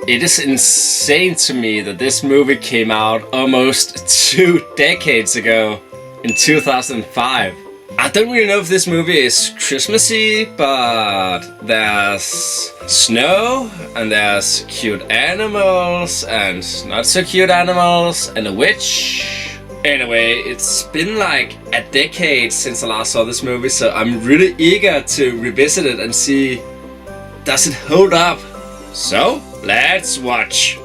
It is insane to me that this movie came out almost 2 decades ago, in 2005. I don't really know if this movie is Christmassy, but there's snow, and there's cute animals, and not so cute animals, and a witch. Anyway, it's been like a decade since I last saw this movie, so I'm really eager to revisit it and see, does it hold up? So, let's watch.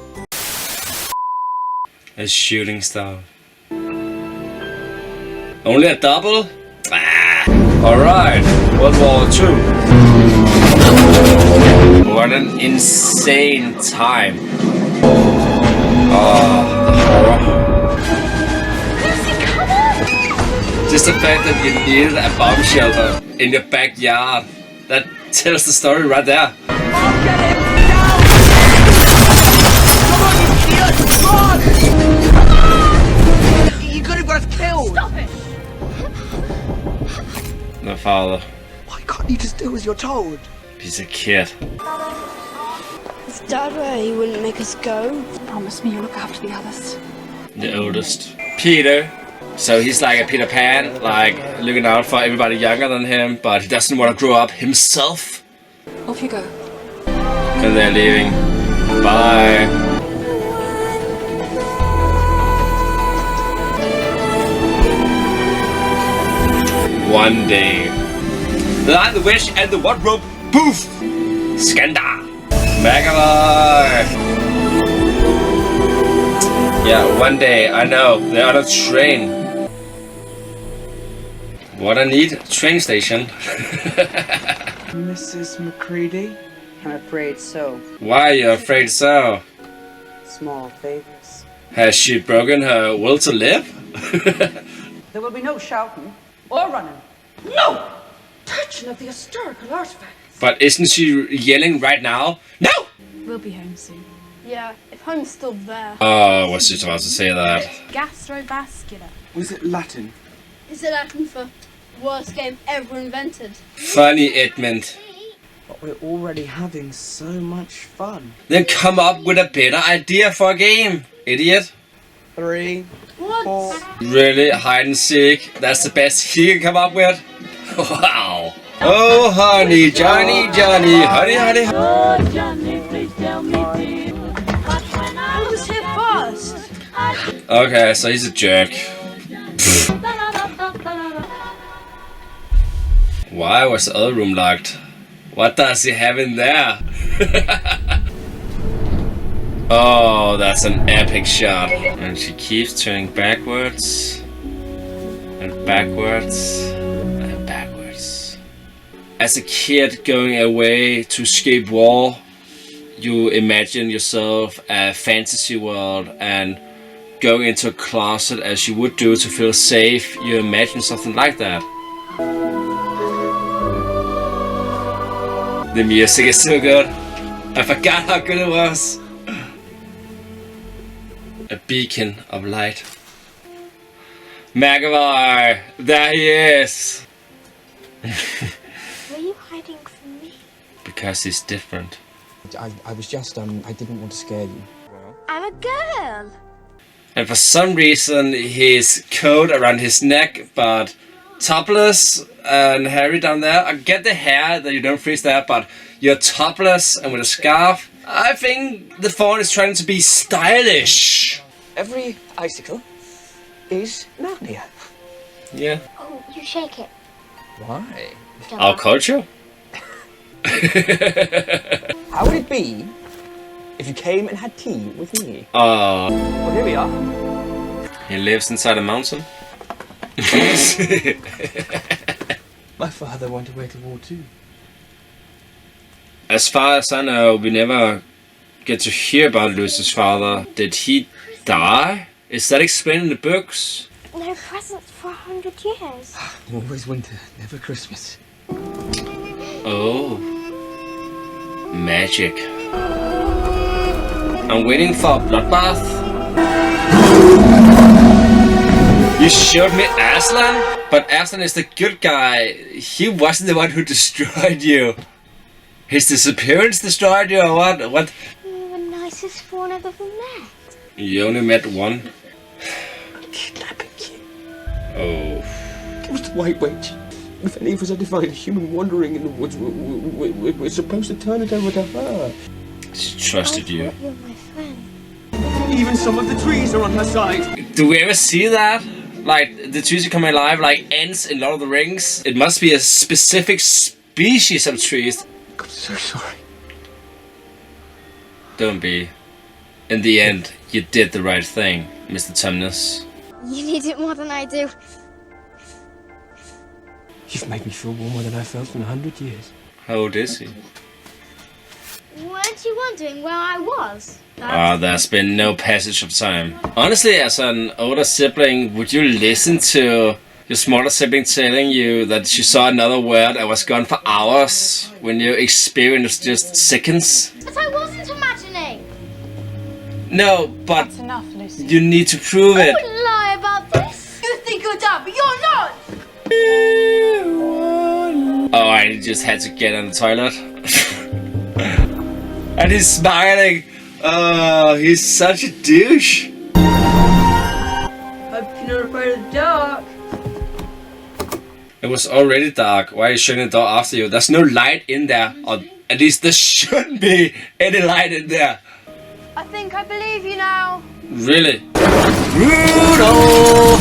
A shooting star. Only a double? Alright, World War II. What an insane time. Oh, the horror. Just the fact that you needed a bomb shelter in your backyard, that tells the story right there. You could have got us killed! Stop it! My father. Why can't you just do as you're told? He's a kid. Is Dad where he wouldn't make us go? Promise me you'll look after the others. The oldest. Peter. So he's like a Peter Pan, like looking out for everybody younger than him, but he doesn't want to grow up himself. Off you go. And they're leaving. Bye. One day. The Lion, the Witch, and the Wardrobe. Poof! Skanda! Magavai! Yeah, one day, I know, they're on a train. What a neat train station. Mrs. McCready? I'm afraid so. Why are you afraid so? Small favors. Has she broken her will to live? There will be no shouting or running. No! Touching of the historical artifacts. But isn't she yelling right now? No! We'll be home soon. Yeah, if home's still there. Oh, was she supposed to say that? Gastrovascular. Was it Latin? Is it Latin for worst game ever invented? Funny, Edmund. But we're already having so much fun. Then come up with a better idea for a game, idiot. 3, What? 4. Really? Hide and seek? That's the best he can come up with? Wow. Oh, honey, Johnny, Johnny, honey, honey. Oh, Johnny, please tell me, dear. But when I Who was here first? Okay, so he's a jerk. Why was the other room locked? What does he have in there? Oh, that's an epic shot. And she keeps turning backwards. And backwards. And backwards. As a kid going away to escape war, you imagine yourself a fantasy world and going into a closet as you would do to feel safe. You imagine something like that. The music is so good. I forgot how good it was. A beacon of light. Magavai! There he is! Were you hiding from me? Because he's different. I was just, I didn't want to scare you. I'm a girl. And for some reason, his coat around his neck, but topless, and hairy down there. I get the hair that you don't freeze there, but you're topless and with a scarf. I think the font is trying to be stylish. Every icicle is Narnia. Yeah. Oh, you shake it. Why? Our culture? How would it be if you came and had tea with me? Oh, Well, here we are. he lives inside a mountain. My father went away to war too. As far as I know, we never get to hear about Lucy's father. Did he die? Is that explained in the books? No presents for 100 years. Always winter, never Christmas. Oh. Magic. I'm waiting for a bloodbath. You showed me Aslan? But Aslan is the good guy. He wasn't the one who destroyed you. His disappearance destroyed you or what? What? You were nice This is Fawn other than that. You only met one. Kidnapping you. Oh. It was the White Witch. If any of us identified a human wandering in the woods, we're supposed to turn it over to her. She trusted I you. thought you're my friend. Even some of the trees are on her side. Do we ever see that? Like, the trees are coming alive like ants in Lord of the Rings? It must be a specific species of trees. I'm so sorry. Don't be. In the end, you did the right thing, Mr. Tumnus. You need it more than I do. You've made me feel warmer than I felt in 100 years. How old is he? Weren't you wondering where I was? There's been no passage of time. Honestly, as an older sibling, would you listen to your smaller sibling telling you that she saw another word and was gone for hours when you experienced just seconds? But I wasn't imagining. No, but That's enough, Lucy. you need to prove I it. wouldn't lie about this. You think you're dumb, but you're not. Oh, I just had to get on the toilet. And he's smiling. Oh, he's such a douche. Hope you're not afraid of the dark. It was already dark. Why are you shutting the door after you? There's no light in there. Or at least there shouldn't be any light in there. I think I believe you now. Really? Rudolph!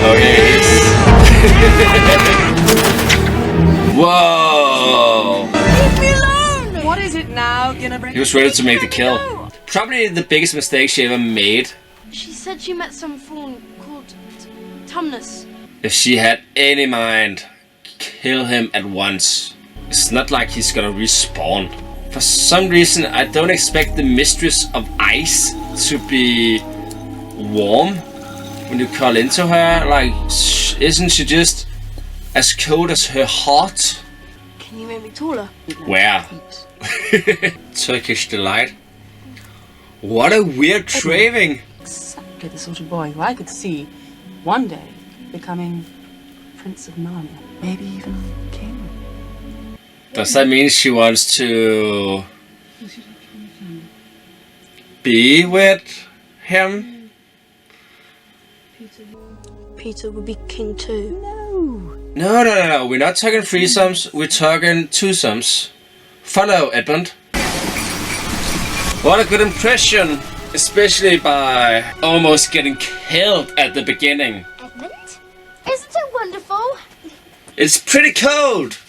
Okay. Whoa! Leave me alone! What is it now? Gonna bring He was ready to make the kill. Probably the biggest mistake she ever made. She said she met some fawn called Tumnus. If she had any mind, kill him at once. It's not like he's gonna respawn. For some reason, I don't expect the mistress of ice to be warm when you call into her. Like, isn't she just as cold as her heart? Can you make me taller? Where? Turkish delight. What a weird craving. Exactly the sort of boy who I could see one day becoming Prince of Narnia. Maybe even king. Does that mean she wants to be with him? Peter would be king too. No. We're not talking threesomes. We're talking twosomes. Follow, Edmund. What a good impression. Especially by almost getting killed at the beginning. Edmund? Isn't it wonderful? It's pretty cold.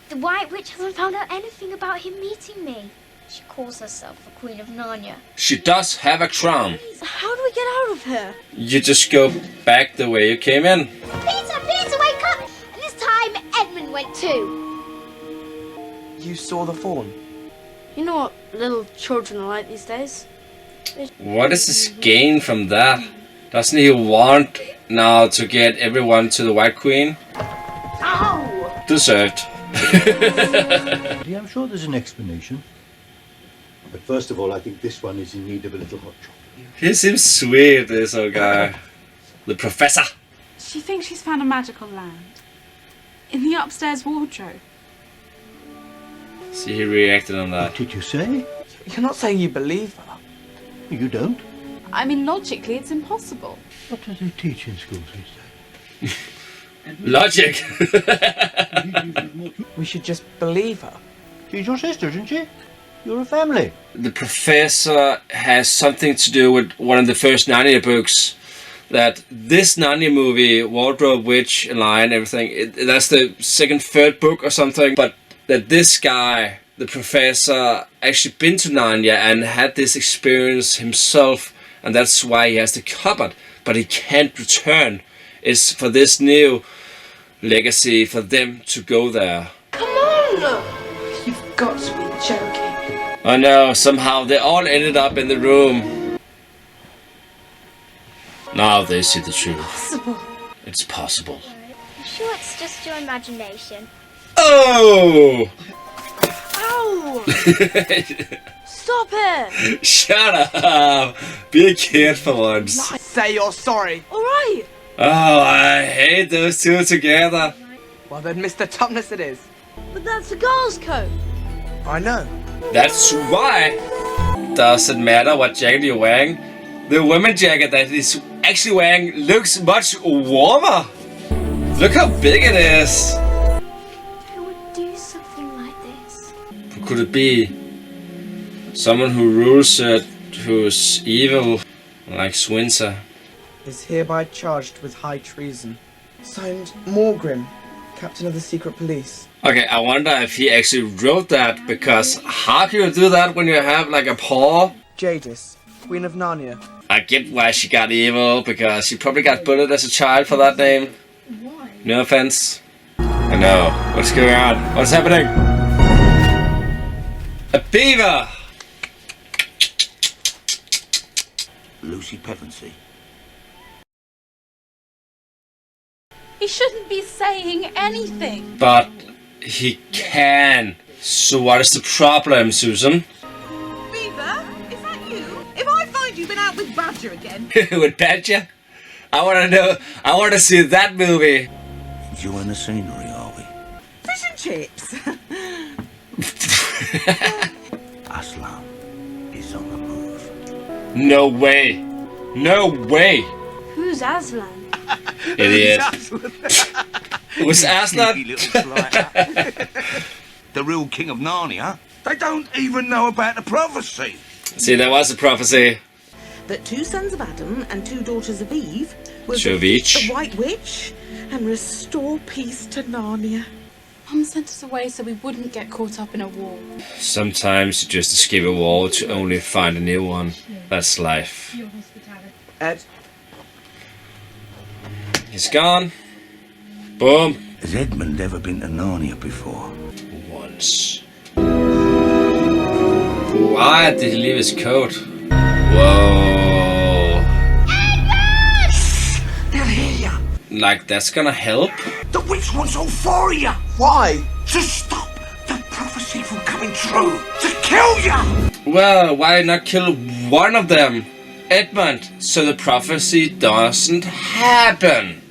The White Witch hasn't found out anything about him meeting me. She calls herself the Queen of Narnia. She does have a crown. How do we get out of here? You just go back the way you came in. Peter, wake up! And this time, Edmund went too. You saw the fawn. You know what little children are like these days? What is his gain from that? Doesn't he want now to get everyone to the White Queen? Ow! Deserved. Yeah, I'm sure there's an explanation. But first of all, I think this one is in need of a little hot chocolate. He seems sweet, this old guy. The professor. She thinks she's found a magical land. In the upstairs wardrobe. See, he reacted on that. What did you say? You're not saying you believe her. You don't? I mean, logically, it's impossible. What do they teach in schools these days? Logic. We should just believe her. She's your sister, isn't she? You're a family. The professor has something to do with one of the first Narnia books. That this Narnia movie, Wardrobe, Witch, and Lion, everything, that's the second, third book or something. But that this guy, the professor, actually been to Narnia and had this experience himself, and that's why he has the cupboard. But he can't return. It's for this new legacy for them to go there. Come on! You've got to be joking. Oh no, somehow they all ended up in the room. Now they see the truth. Possible. It's possible. I'm sure it's just your imagination. Oh! Ow! Stop it! Shut up! Be a kid for once. Say you're sorry. Alright! Oh, I hate those two together. Well then, Mr. Tumnus it is. But that's a girl's coat. I know. That's why. Doesn't matter what jacket you're wearing. The women's jacket that he's actually wearing looks much warmer. Look how big it is. Who would do something like this? Who could it be? Someone who rules it, who's evil, like Swinzer. Is hereby charged with high treason. Signed, Morgrim, Captain of the Secret Police. Okay, I wonder if he actually wrote that, because how can you do that when you have like a paw? Jadis, Queen of Narnia. I get why she got evil, because she probably got bullied as a child for that name. No offense. I know. What's going on? What's happening? A beaver! Lucy Pevensey. He shouldn't be saying anything. But he can. So what is the problem, Susan? Beaver, is that you? If I find you've been out with Badger again. With Badger? I want to know. I want to see that movie. Enjoying the scenery, are we? Fish and chips. Aslan is on the move. No way. No way. Who's Aslan? Idiot. It was Aslan. Sneaky little slider. The real king of Narnia. They don't even know about the prophecy. See, there was a prophecy. That 2 sons of Adam and 2 daughters of Eve will Two of defeat each. the White Witch and restore peace to Narnia. Mum sent us away so we wouldn't get caught up in a war. Sometimes you just escape a war to only find a new one. That's life. Ed, He's gone. Boom. Has Edmund ever been to Narnia before? Once. Why did he leave his coat? Whoa. They'll hear ya. Like that's gonna help? The witch wants all 4 of ya. why? To stop the prophecy from coming true. To kill ya. Well, why not kill one of them? Edmund, so the prophecy doesn't happen.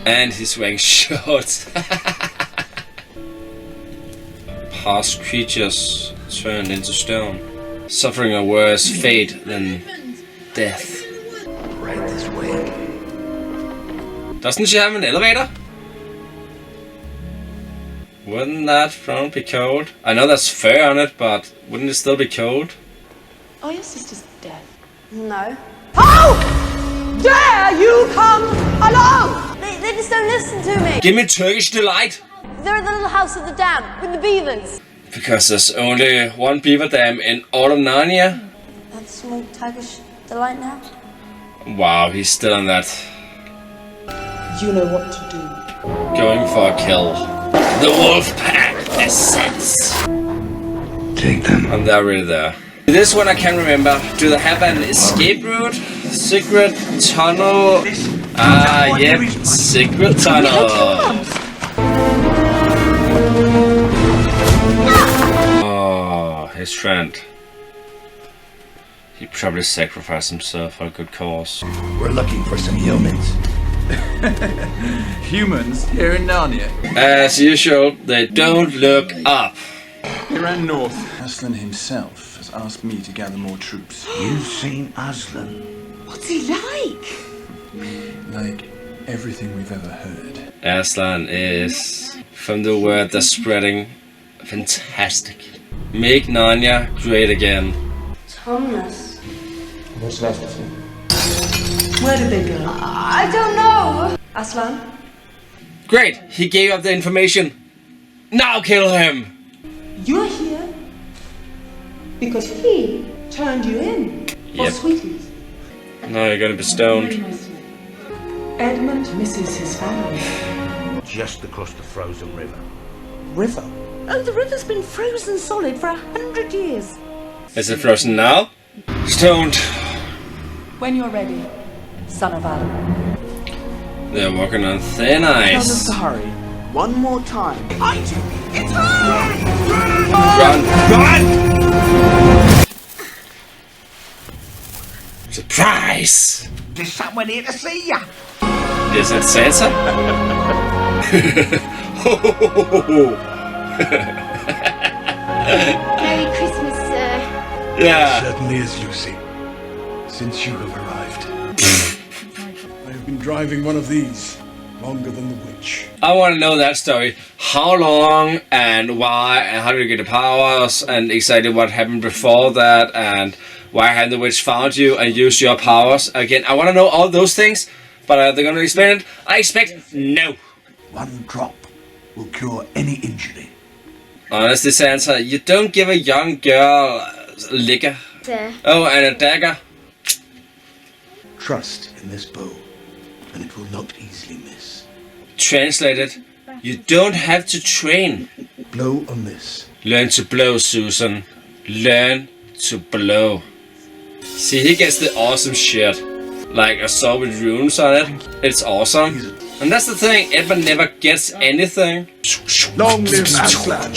And he's wearing shorts. Past creatures turned into stone, suffering a worse fate than death. Right this way. Doesn't she have an elevator? Wouldn't that throne be cold? I know there's fur on it, but wouldn't it still be cold? Are your sisters dead? No. How dare you come alone? They just don't listen to me. Give me Turkish delight! They're at the little house at the dam with the beavers. Because there's only one beaver dam in all of Narnia? That's small Turkish delight now. Wow, he's still on that. You know what to do. Going for a kill. The wolf pack ascends. Take them. And they're really there. This one I can't remember. Do they have an escape route? Secret tunnel? Yep. Secret tunnel. Oh, his friend. He probably sacrificed himself for a good cause. We're looking for some humans. Humans here in Narnia. As usual, they don't look up. We ran north. Aslan himself has asked me to gather more troops. You've seen Aslan. What's he like? Like everything we've ever heard. Aslan is, from the word that's spreading, fantastic. Make Narnia great again. Tumnus. What's that for? Where did they go? I don't know. Aslan? Great, he gave up the information. Now kill him! You're here because he turned you in for Yep. sweeties. Now you're gonna be stoned. Edmund misses his family. Just across the frozen river. River? Oh, the river's been frozen solid for 100 years. Is it frozen now? Stoned. When you're ready, son of Adam. They're walking on thin Tell us ice. to hurry. One more time. Behind you! It's her! Run! Run! Surprise! There's someone here to see ya! Is it Sansa? Merry Christmas, sir. Yeah. Certainly is, Lucy. Since you have arrived. I have been driving one of these longer than the witch. I want to know that story. How long and why and how did you get the powers and exactly what happened before that and why hadn't the witch found you and used your powers again. I want to know all those things, but are they going to explain it? I expect no. One drop will cure any injury. Honestly, Santa, you don't give a young girl a liquor. Sir. Oh, and a dagger. Trust in this bow, and it will not easily miss. Translated, you don't have to train. Blow on this. Learn to blow, Susan. Learn to blow. See, he gets the awesome shit. Like a sword with runes on it. It's awesome. And that's the thing, Edmund never gets anything. Long live Aslan!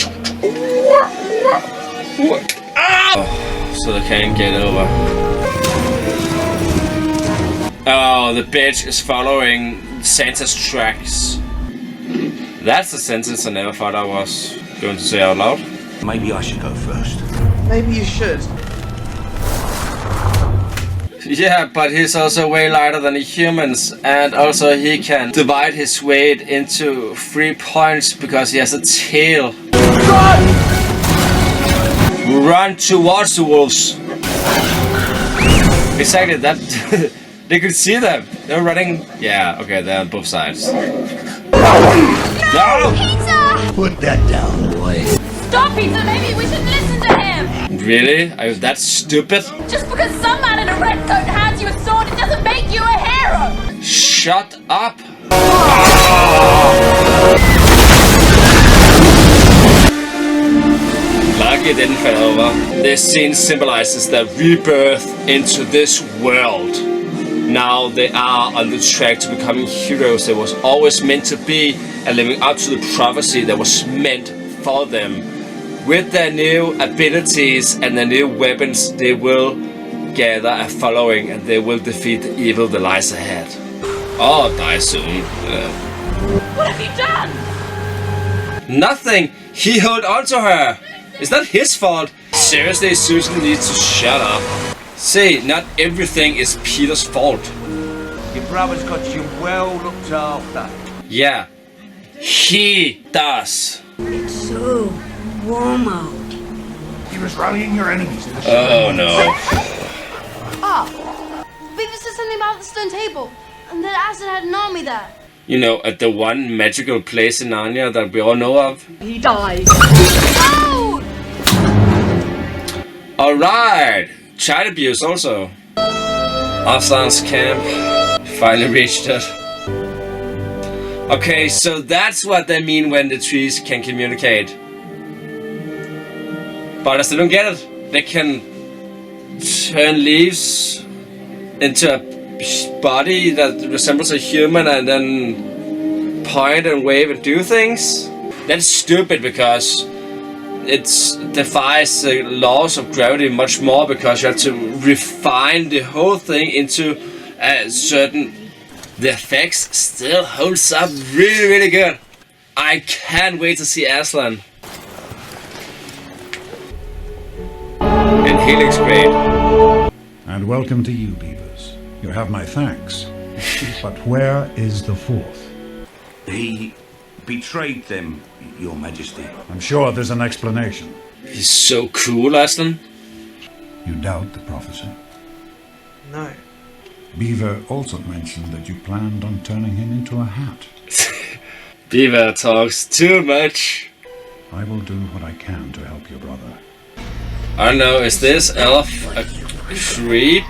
Oh, so they can't get over. Oh, the bitch is following Santa's tracks. That's a sentence I never thought I was going to say out loud. Maybe I should go first. Maybe you should. Yeah, but he's also way lighter than the humans, and also he can divide his weight into 3 points because he has a tail. Run! Run towards the wolves. Exactly, that. They could see them. They're running. Yeah, okay, they're on both sides. No! Peter! Put that down, boy. Stop, Peter! Maybe we shouldn't listen to him! Really? Are you that stupid? Just because some man in a red coat hands you a sword, it doesn't make you a hero! Shut up! Lucky it didn't fall over. This scene symbolizes their rebirth into this world. Now they are on the track to becoming heroes that was always meant to be and living up to the prophecy that was meant for them. With their new abilities and their new weapons, they will gather a following and they will defeat the evil that lies ahead. Or die soon. What have you done? Nothing! He held on to her! It's not his fault! Seriously, Susan needs to shut up. See, not everything is Peter's fault. Your brother's got you well looked after. Yeah, he does. It's so warm out. He was rallying your enemies. Oh no. Ah, Beaver said something about the stone table, and that Aslan had an army there. You know, at the one magical place in Narnia that we all know of. He dies. Oh! Alright! Child abuse also. Aslan's camp. Finally reached it. Okay, so that's what they mean when the trees can communicate. But I still don't get it. They can turn leaves into a body that resembles a human and then point and wave and do things. That's stupid because it defies the laws of gravity much more because you have to refine the whole thing into a certain... The effects still holds up really, really good. I can't wait to see Aslan. And he looks great. And welcome to you, Beavers. You have my thanks. But where is the fourth? He betrayed them, Your Majesty. I'm sure there's an explanation. He's so cool, Aslan. You doubt the prophecy? No. Beaver also mentioned that you planned on turning him into a hat. Beaver talks too much. I will do what I can to help your brother. I don't know, is this elf a creep?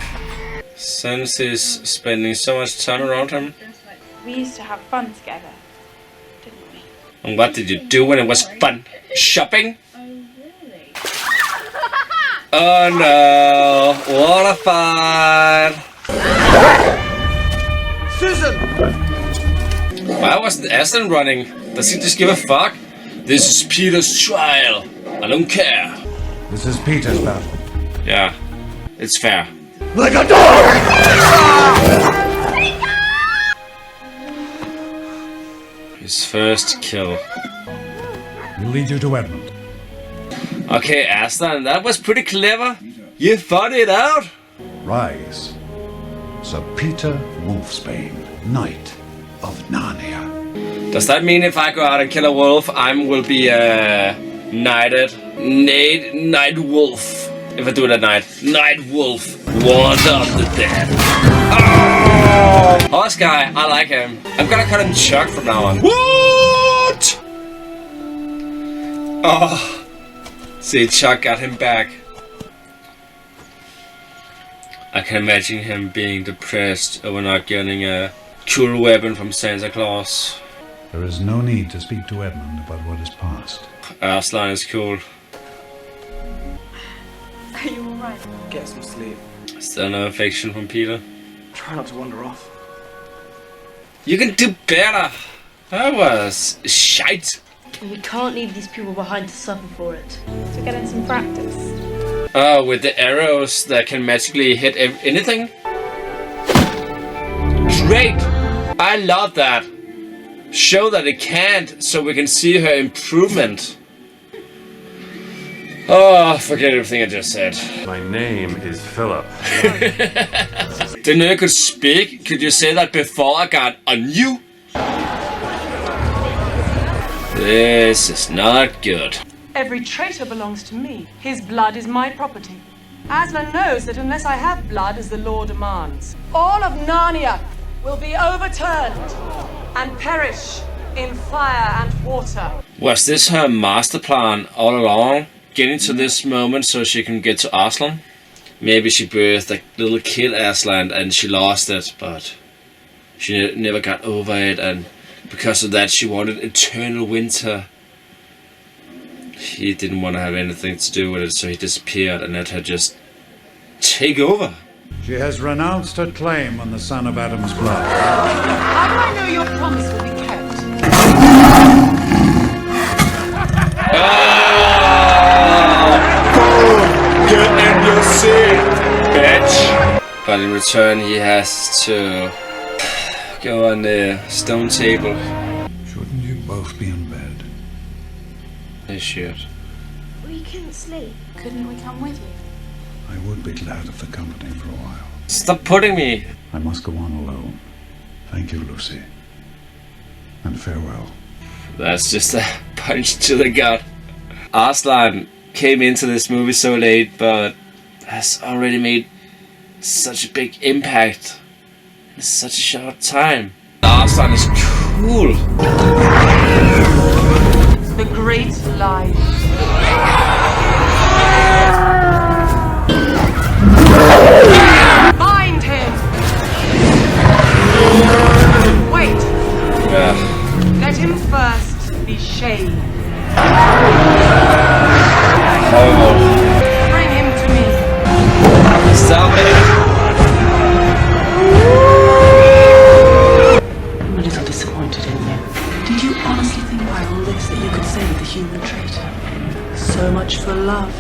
Since he's spending so much time around him? We used to have fun together, didn't we? And what did you do when it was fun? Shopping? Oh no, what a fun! Susan! Why wasn't Aslan running? Does he just give a fuck? This is Peter's trial. I don't care. This is Peter's battle. Yeah, it's fair. Like a dog! His first kill. We'll lead you to Edmund. Okay, Aslan, that was pretty clever. You fought it out. Rise, Sir Peter Wolfsbane, Knight of Narnia. Does that mean if I go out and kill a wolf, I will be knighted? Night wolf. If I do it at night. Night wolf. Ward of the dead. Oh! Horse guy, I like him. I'm gonna call him Chuck from now on. What? Oh. See, Chuck got him back. I can imagine him being depressed over not getting a cool weapon from Santa Claus. There is no need to speak to Edmund about what is past. Aslan is cool. Are you alright? Get some sleep. Still no affection from Peter. Try not to wander off. You can do better. That was shite. We can't leave these people behind to suffer for it. To get in some practice. Oh, with the arrows that can magically hit anything? Great! I love that. Show that it can't, so we can see her improvement. Oh, forget everything I just said. My name is Philip. Didn't know you could speak. Could you say that before I got on you? This is not good. Every traitor belongs to me. His blood is my property. Aslan knows that unless I have blood as the law demands, all of Narnia will be overturned and perish in fire and water. Was this her master plan all along? Getting to this moment so she can get to Aslan? Maybe she birthed a little kid Aslan and she lost it, but she never got over it, and because of that she wanted eternal winter. He didn't want to have anything to do with it, so he disappeared and let her just take over. She has renounced her claim on the son of Adam's blood. How do I know your promise will be kept? Get in your seat, bitch! But in return he has to go on the stone table. Shouldn't you both be in bed? They should. We couldn't sleep. Couldn't we come with you? I would be glad of the company for a while. Stop putting me! I must go on alone. Thank you, Lucy. And farewell. That's just a punch to the gut. Aslan came into this movie so late, but has already made such a big impact in such a short time. Aslan is cool. The great lie. Find him! Wait! Yeah. Let him first be shaved. Bring him to me. Stop it! I'm a little disappointed in you. Did you honestly think by all this that you could save the human traitor? So much for love.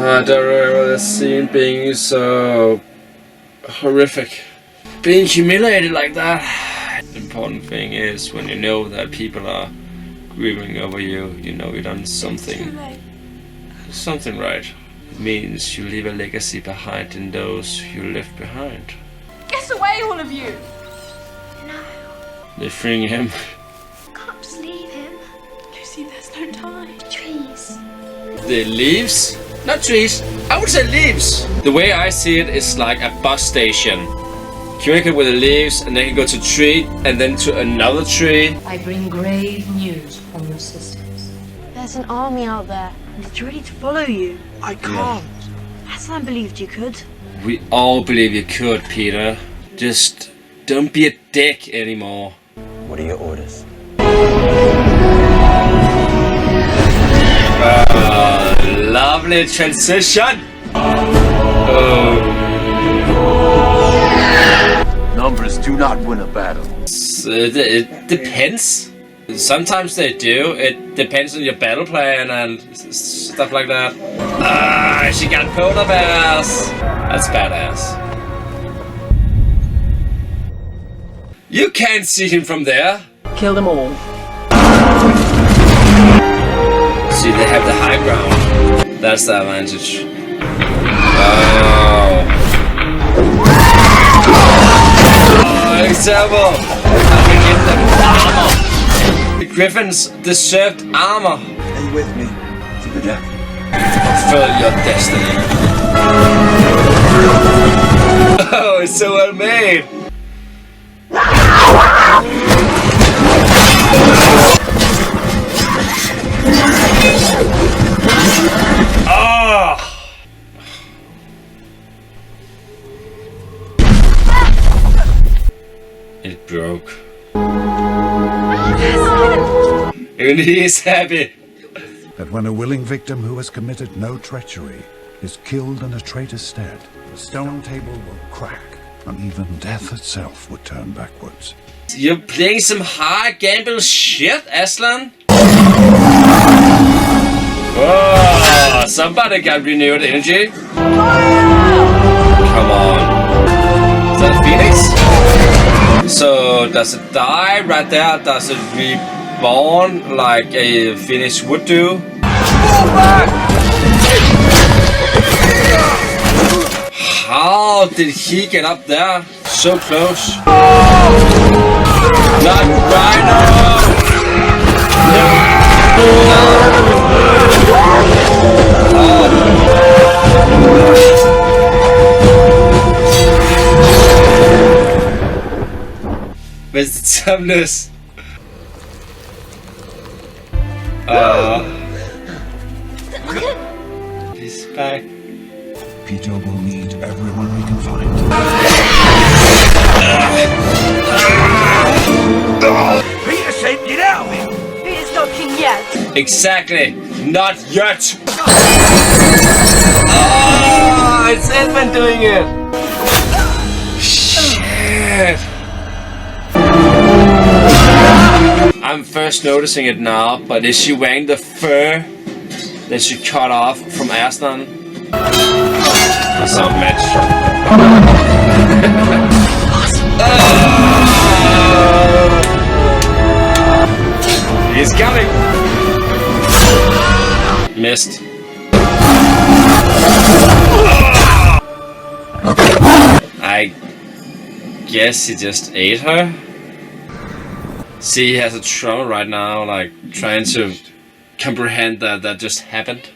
I don't remember the scene being so horrific. Being humiliated like that. The important thing is when you know that people are grieving over you, you know you've done something right. It means you leave a legacy behind in those you left behind. Get away, all of you! No. They're freeing him. Can't just leave him. Lucy, there's no time. Trees. The leaves? Not trees. I would say leaves. The way I see it is like a bus station. Communicate with the leaves and then you go to a tree and then to another tree. I bring grave news from your sisters. There's an army out there, and it's ready to follow you. I can't. Aslan believed you could. We all believe you could, Peter. Just don't be a dick anymore. What are your orders? Lovely transition. Numbers do not win a battle. So it depends. Sometimes they do. It depends on your battle plan and stuff like that. Ah, she got polar bears. That's badass. You can't see him from there. Kill them all. See, they have the high ground. That's the advantage. Oh. Oh, example. I can give them armor. The Griffins deserved armor. Are you with me, Jack? Fulfill your destiny. Oh, it's so well made. Oh. It broke. And he is happy. That when a willing victim who has committed no treachery is killed in a traitor's stead, the stone table will crack, and even death itself would turn backwards. You're playing some high gamble shit, Aslan. Oh, somebody got renewed energy. Come on. Is that a phoenix? So does it die right there? Does it reborn like a phoenix would do? How did he get up there? So close. Not right now. No. Where's the Tumnus? He's back. Peter will need everyone we can find. Peter said get out! Peter's not king yet. Exactly. Not yet. Oh, it's Edmund doing it. Shit. I'm first noticing it now, but is she wearing the fur that she cut off from Aslan? Some match. He's coming. Missed. I guess he just ate her. See, he has a trauma right now, like trying to comprehend that just happened.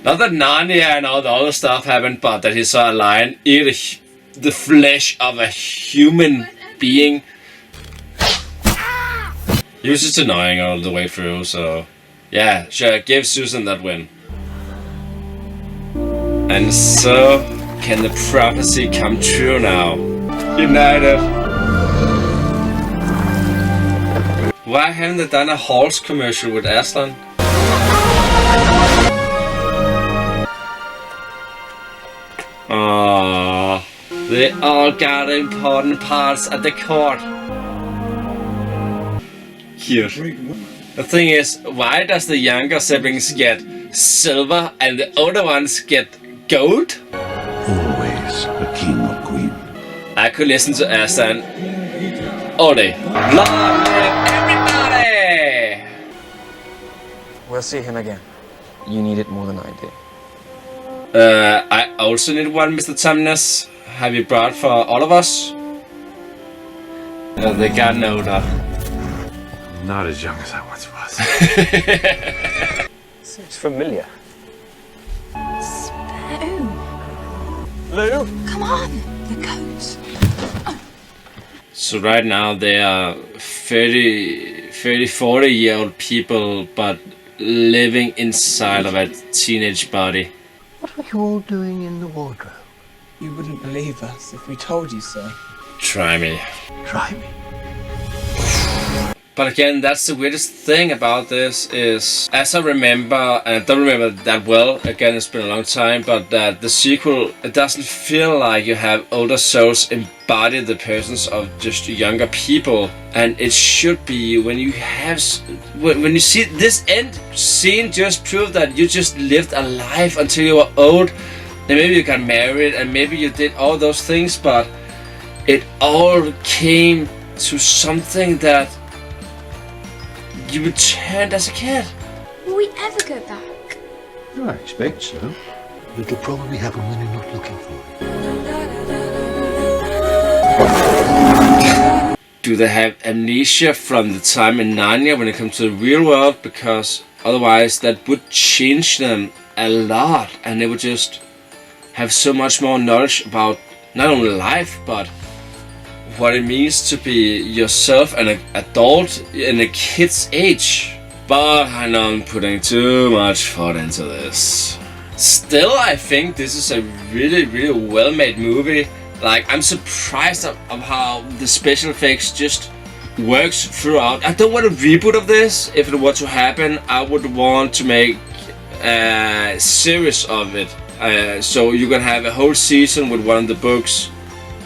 Not that Narnia and all the other stuff happened, but that he saw a lion eat the flesh of a human being. He was just annoying all the way through, so yeah, sure, give Susan that win. And so can the prophecy come true now? United. Why haven't they done a horse commercial with Aslan? Aww, they all got important parts at the court. Cute. The thing is, why does the younger siblings get silver and the older ones get gold? Always a king or queen. I could listen to Aslan all day. Love everybody! We'll see him again. You need it more than I do. I also need one, Mr. Tumnus. Have you brought for all of us? No, they got older. Not as young as I once was. Seems familiar. Spoon. Lou? Come on. The coat. So right now they are 40-year-old people, but living inside of a teenage body. What are you all doing in the wardrobe? You wouldn't believe us if we told you so. Try me. Try me. But again, that's the weirdest thing about this is, as I remember, and I don't remember that well, again it's been a long time, but that the sequel, it doesn't feel like you have older souls embody the persons of just younger people. And it should be, when you have, when you see this end scene, just prove that you just lived a life until you were old. And maybe you got married and maybe you did all those things, but it all came to something that you returned as a kid. Will we ever go back? I expect so. It'll probably happen when you're not looking for it. Do they have amnesia from the time in Narnia when it comes to the real world? Because otherwise that would change them a lot, and they would just have so much more knowledge about not only life, but what it means to be yourself and an adult in a kid's age. But I know I'm putting too much thought into this. Still, I think this is a really, really well-made movie. Like, I'm surprised of how the special effects just works throughout. I don't want a reboot of this. If it were to happen, I would want to make a series of it. So you can have a whole season with one of the books,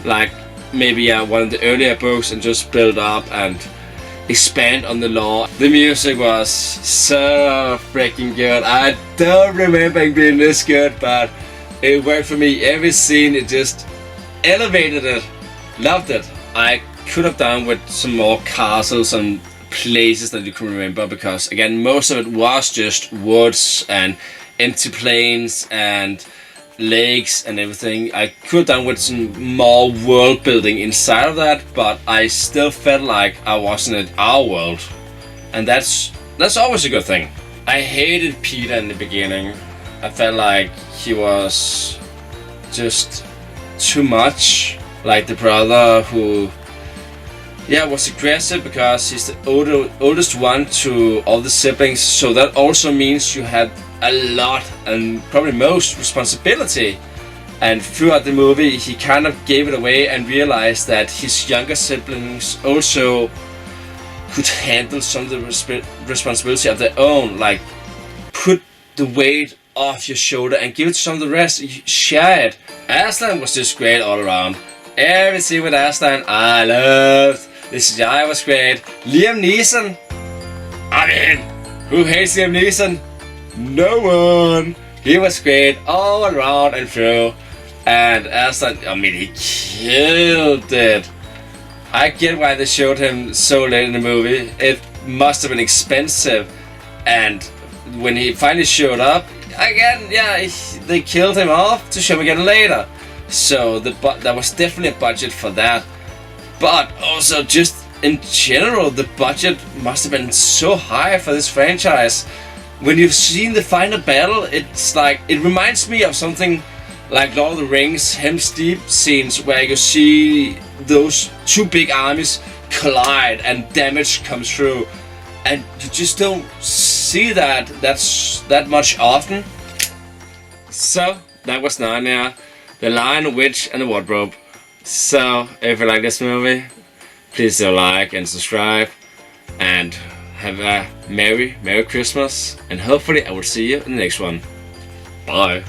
like maybe one of the earlier books, and just build up and expand on the lore. The music was so freaking good. I don't remember it being this good, but it worked for me. Every scene, it just elevated it. Loved it. I could have done with some more castles and places that you can remember, because again, most of it was just woods and empty plains and lakes and everything. I could have done with some more world building inside of that, but I still felt like I wasn't in our world, and that's always a good thing. I hated Peter in the beginning. I felt like he was just too much like the brother who was aggressive, because he's the oldest one to all the siblings, so that also means you had a lot and probably most responsibility. And throughout the movie, he kind of gave it away and realized that his younger siblings also could handle some of the responsibility of their own. Like, put the weight off your shoulder and give it to some of the rest. Share it. Aslan was just great all around. Every scene with Aslan I loved. This guy was great. Liam Neeson. I mean, who hates Liam Neeson? No one. He was great all around and through. And Aslan, I mean, he killed it. I get why they showed him so late in the movie. It must have been expensive. And when he finally showed up, again, they killed him off to show him again later. So there was definitely a budget for that. But also, just in general, the budget must have been so high for this franchise. When you've seen the final battle, it's like, it reminds me of something like Lord of the Rings, Helm's Deep scenes, where you see those two big armies collide and damage comes through, and you just don't see that much often. So that was Narnia, The Lion, Witch and the Wardrobe. So if you like this movie, please do like and subscribe, and have a Merry Christmas, and hopefully I will see you in the next one. Bye.